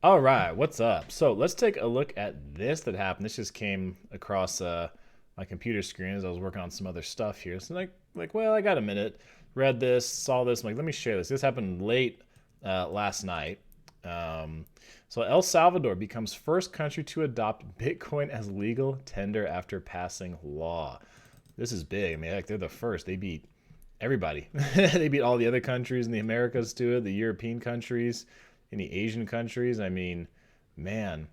All right, what's up? So let's take a look at this that happened. This just came across my computer screen as I was working on some other stuff here. So well, I got a minute. Read this, saw this. I'm like, let me share this. This happened late last night. Um, so El Salvador becomes first country to adopt Bitcoin as legal tender after passing law. This is big. I mean, like they're the first. They beat everybody. They beat all the other countries in the Americas to it, the European countries, any Asian countries. I mean, man.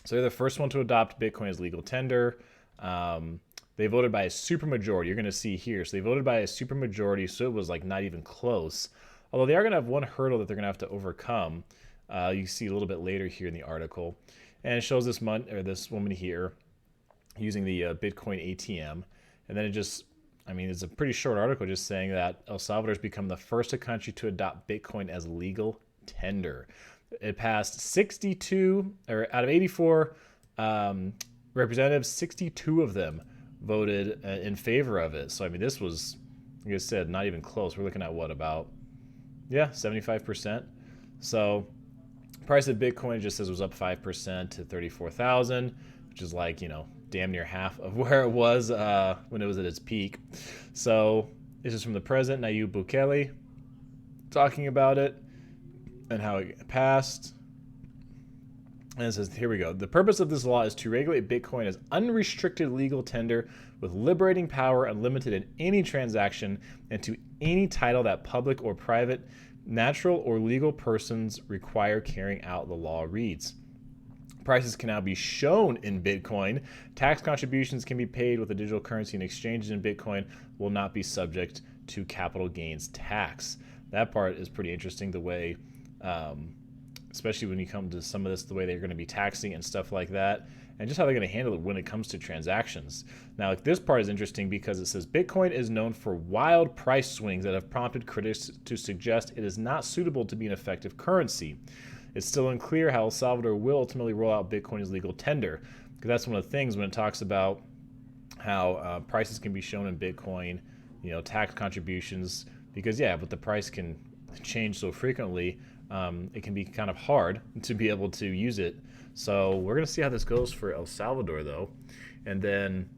So they're the first one to adopt Bitcoin as legal tender. They voted by a supermajority. You're going to see here. So they voted by a supermajority, so it was like not even close. Although they are going to have one hurdle that they're going to have to overcome. You see a little bit later here in the article, and it shows this woman here using the Bitcoin ATM, and then it's a pretty short article just saying that El Salvador has become the first country to adopt Bitcoin as legal tender. It passed 62, or out of 84 representatives, 62 of them voted in favor of it. So, I mean, this was, like I said, not even close. We're looking at what, about, 75%. So, price of Bitcoin just says was up 5% to 34,000, which is like, damn near half of where it was when it was at its peak. So, this is from the president, Nayib Bukele, talking about it and how it passed. And it says, here we go. The purpose of this law is to regulate Bitcoin as unrestricted legal tender with liberating power unlimited in any transaction and to any title that public or private, natural or legal persons require carrying out the law reads. Prices can now be shown in Bitcoin. Tax contributions can be paid with a digital currency, and exchanges in Bitcoin will not be subject to capital gains tax. That part is pretty interesting, the way especially when you come to some of this, the way they're going to be taxing and stuff like that, and just how they're going to handle it when it comes to transactions. Now, like, this part is interesting because it says Bitcoin is known for wild price swings that have prompted critics to suggest it is not suitable to be an effective currency. It's still unclear how El Salvador will ultimately roll out Bitcoin as legal tender, because that's one of the things when it talks about how prices can be shown in Bitcoin, tax contributions, because but the price can change so frequently. It can be kind of hard to be able to use it. So we're going to see how this goes for El Salvador, though. And then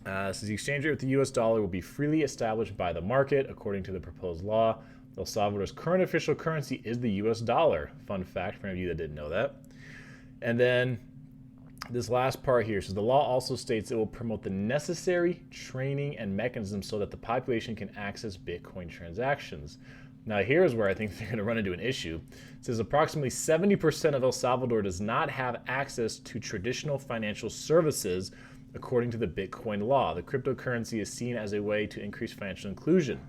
says the exchange rate with the U.S. dollar will be freely established by the market according to the proposed law. El Salvador's current official currency is the U.S. dollar. Fun fact for any of you that didn't know that. And then this last part here says the law also states it will promote the necessary training and mechanisms so that the population can access Bitcoin transactions. Now, here's where I think they're going to run into an issue. It says approximately 70% of El Salvador does not have access to traditional financial services according to the Bitcoin law. The cryptocurrency is seen as a way to increase financial inclusion.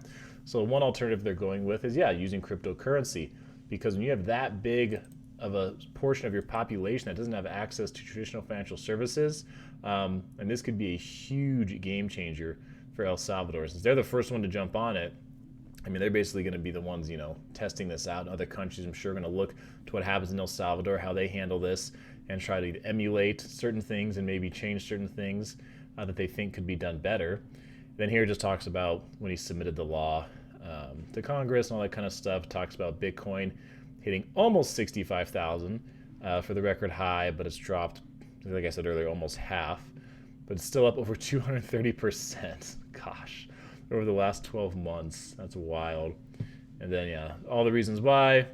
So one alternative they're going with is, using cryptocurrency, because when you have that big of a portion of your population that doesn't have access to traditional financial services, and this could be a huge game changer for El Salvador. Since they're the first one to jump on it, I mean, they're basically going to be the ones, testing this out. And other countries, I'm sure, are going to look to what happens in El Salvador, how they handle this, and try to emulate certain things and maybe change certain things that they think could be done better. Then here it just talks about when he submitted the law to Congress and all that kind of stuff. Talks about Bitcoin hitting almost 65,000 for the record high, but it's dropped, like I said earlier, almost half. But it's still up over 230%. Gosh. Over the last 12 months. That's wild. And then, all the reasons why.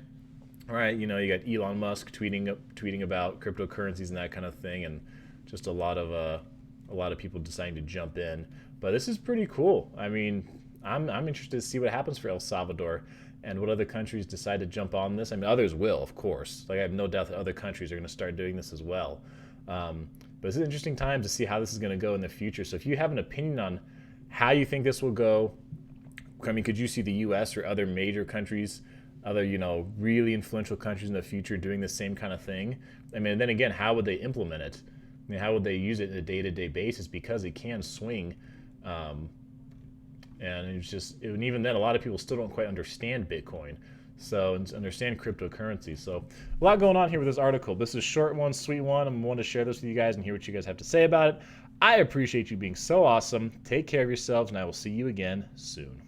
All right, you got Elon Musk tweeting about cryptocurrencies and that kind of thing, and just a lot of people deciding to jump in. But this is pretty cool. I mean, I'm interested to see what happens for El Salvador and what other countries decide to jump on this. I mean, others will, of course. Like, I have no doubt that other countries are going to start doing this as well. But it's an interesting time to see how this is going to go in the future. So if you have an opinion on how you think this will go, I mean, could you see the U.S. or other major countries, other, really influential countries in the future doing the same kind of thing? I mean, then again, how would they implement it? I mean, how would they use it on a day-to-day basis? Because it can swing. And and even then, a lot of people still don't quite understand Bitcoin. So, and understand cryptocurrency. So, a lot going on here with this article. This is a short one, sweet one. I'm wanting to share this with you guys and hear what you guys have to say about it. I appreciate you being so awesome. Take care of yourselves, and I will see you again soon.